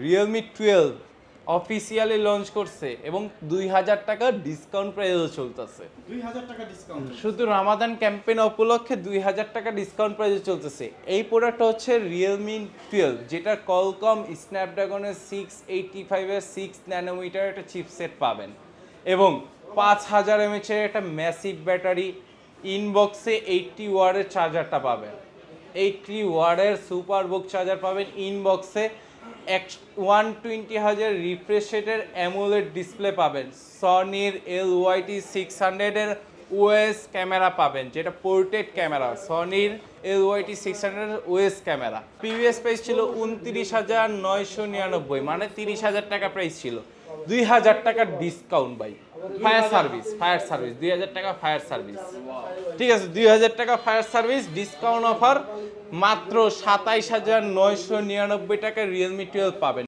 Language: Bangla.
রিয়েলমি 12 অফিসিয়ালি লঞ্চ করছে এবং 2000 টাকা ডিসকাউন্ট প্রাইসে চলতেছে। 2000 টাকা ডিসকাউন্ট শুধু রামাদান ক্যাম্পেইন উপলক্ষে 2000 টাকা ডিসকাউন্ট প্রাইসে চলতেছে। এই প্রোডাক্টটা হচ্ছে রিয়েলমি 12, যেটা কলকম স্ন্যাপড্রাগনের 685 এর 6 ন্যানোমিটার একটা চিপসেট পাবেন এবং 5000 mAh এর একটা ম্যাসিভ ব্যাটারি, ইনবক্সে 80 ওয়াটের চার্জারটা পাবেন, 80 ওয়াটের সুপার বুক চার্জার পাবেন ইনবক্সে, 120 রিফ্রেশ রেটের অ্যামোলেড ডিসপ্লে পাবেন, সনির LYT600 এর ওএস ক্যামেরা পাবেন, যেটা পোর্ট্রেট ক্যামেরা, সনির LYT600 এর ওএস ক্যামেরা। প্রিভিয়াস প্রাইস ছিল 29,999, মানে 30,000 টাকা প্রাইস ছিল। 2000 টাকার ডিসকাউন্ট ভাই, ফায়ার সার্ভিস 2000 টাকা ফায়ার সার্ভিস, ঠিক আছে, 2000 টাকা ফায়ার সার্ভিস ডিসকাউন্ট অফার, মাত্র 27,999 টাকায় রিয়েলমি 12 পাবেন।